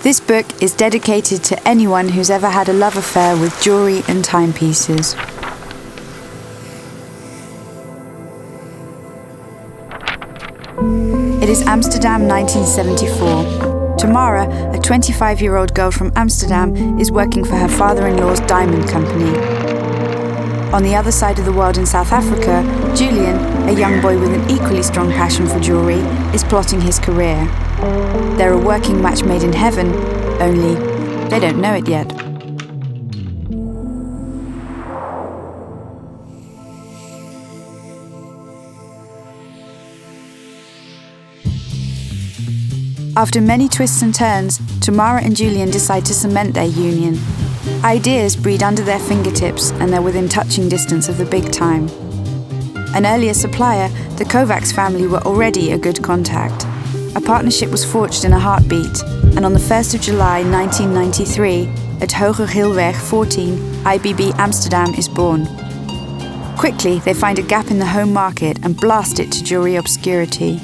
This book is dedicated to anyone who's ever had a love affair with jewelry and timepieces. It is Amsterdam 1974. Tamara, a 25-year-old girl from Amsterdam, is working for her father-in-law's diamond company. On the other side of the world in South Africa, Julian, a young boy with an equally strong passion for jewelry, is plotting his career. They're a working match made in heaven, only they don't know it yet. After many twists and turns, Tamara and Julian decide to cement their union. Ideas breed under their fingertips and they're within touching distance of the big time. An earlier supplier, the Kovacs family were already a good contact. A partnership was forged in a heartbeat, and on the 1st of July 1993, at Hogerheelweg 14, IBB Amsterdam is born. Quickly, they find a gap in the home market and blast it to jewelry obscurity.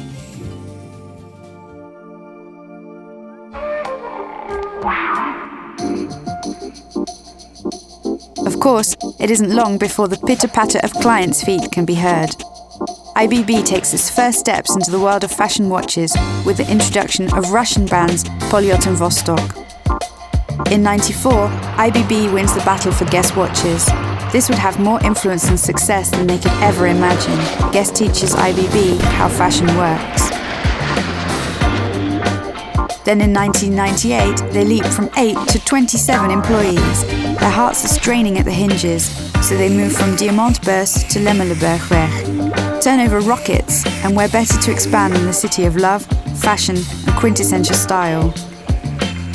Of course, it isn't long before the pitter-patter of clients' feet can be heard. IBB takes its first steps into the world of fashion watches with the introduction of Russian brands Polyot and Vostok. In '94, IBB wins the battle for Guess watches. This would have more influence and success than they could ever imagine. Guess teaches IBB how fashion works. Then in 1998, they leap from 8 to 27 employees. Their hearts are straining at the hinges, so they move from Diamantbeurs to Lemmelenbergweg. Turnover rockets, and where better to expand than the city of love, fashion, and quintessential style.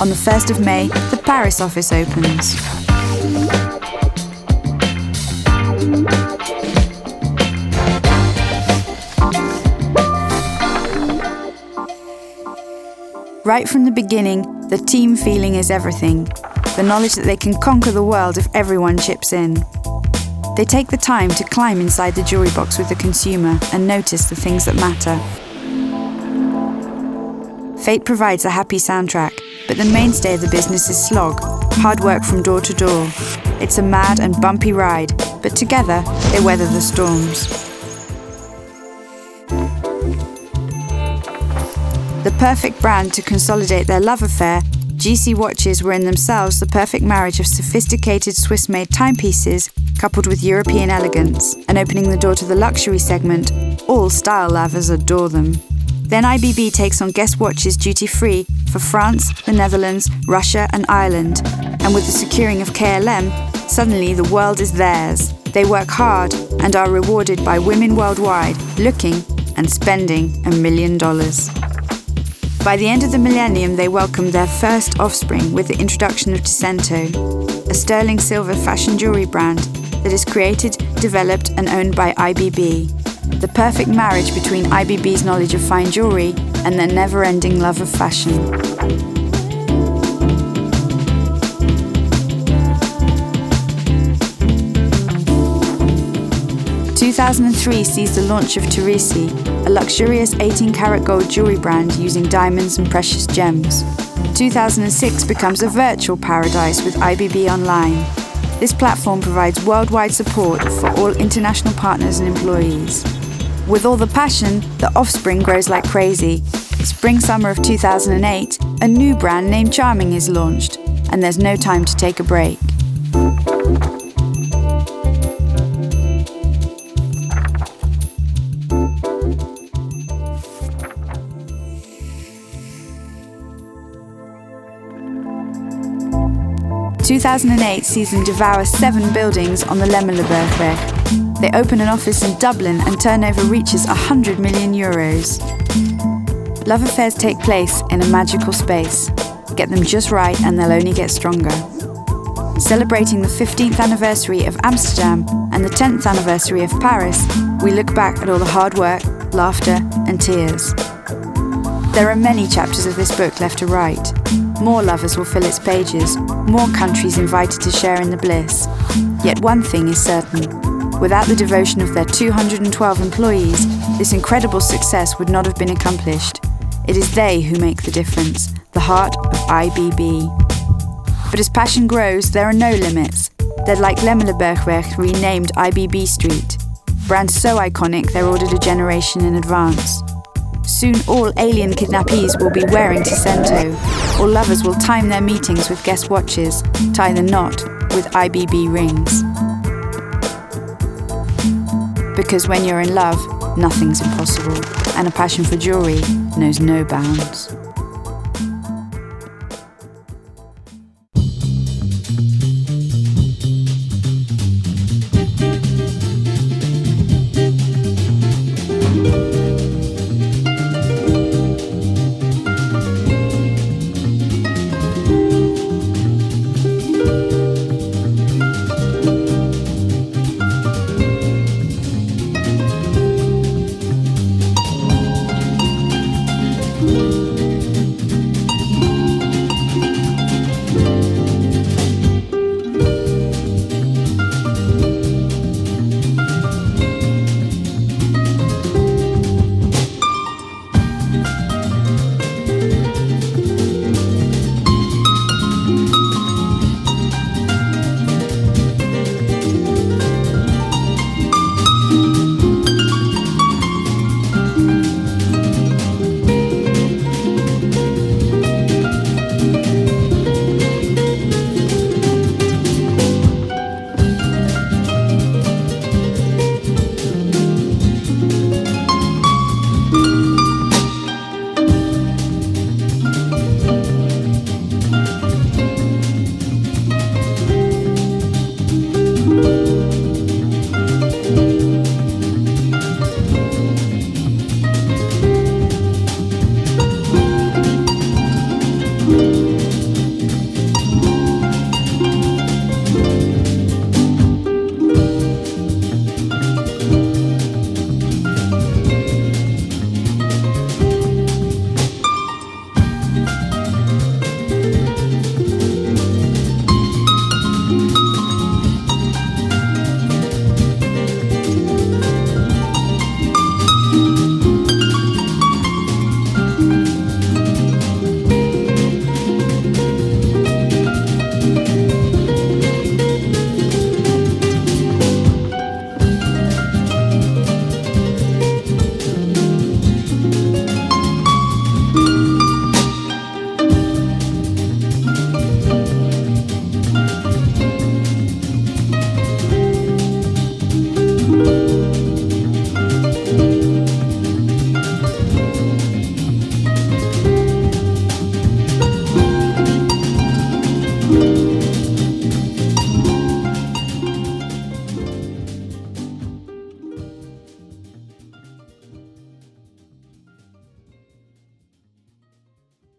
On the 1st of May, the Paris office opens. Right from the beginning, the team feeling is everything. The knowledge that they can conquer the world if everyone chips in. They take the time to climb inside the jewelry box with the consumer and notice the things that matter. Fate provides a happy soundtrack, but the mainstay of the business is slog, hard work from door to door. It's a mad and bumpy ride, but together they weather the storms. The perfect brand to consolidate their love affair, GC watches were in themselves the perfect marriage of sophisticated Swiss-made timepieces coupled with European elegance, and opening the door to the luxury segment, all style lovers adore them. Then IBB takes on Guess watches duty-free for France, the Netherlands, Russia and Ireland, and with the securing of KLM, suddenly the world is theirs. They work hard and are rewarded by women worldwide looking and spending $1 million. By the end of the millennium, they welcomed their first offspring with the introduction of Tisento, a sterling silver fashion jewelry brand that is created, developed and owned by IBB. The perfect marriage between IBB's knowledge of fine jewelry and their never-ending love of fashion. 2003 sees the launch of Teresi, a luxurious 18-karat gold jewelry brand using diamonds and precious gems. 2006 becomes a virtual paradise with IBB Online. This platform provides worldwide support for all international partners and employees. With all the passion, the offspring grows like crazy. Spring-summer of 2008, a new brand named Charming is launched, and there's no time to take a break. In 2008 sees them devour 7 buildings on the Lemmelenbergweg. They open an office in Dublin and turnover reaches €100 million. Love affairs take place in a magical space. Get them just right and they'll only get stronger. Celebrating the 15th anniversary of Amsterdam and the 10th anniversary of Paris, we look back at all the hard work, laughter and tears. There are many chapters of this book left to write. More lovers will fill its pages, more countries invited to share in the bliss. Yet one thing is certain. Without the devotion of their 212 employees, this incredible success would not have been accomplished. It is they who make the difference, the heart of IBB. But as passion grows, there are no limits. They're like Lemmelenbergweg renamed IBB Street. Brands so iconic they're ordered a generation in advance. Soon all alien kidnappees will be wearing Tisento. All lovers will time their meetings with guest watches, tie the knot with IBB rings. Because when you're in love, nothing's impossible, and a passion for jewellery knows no bounds.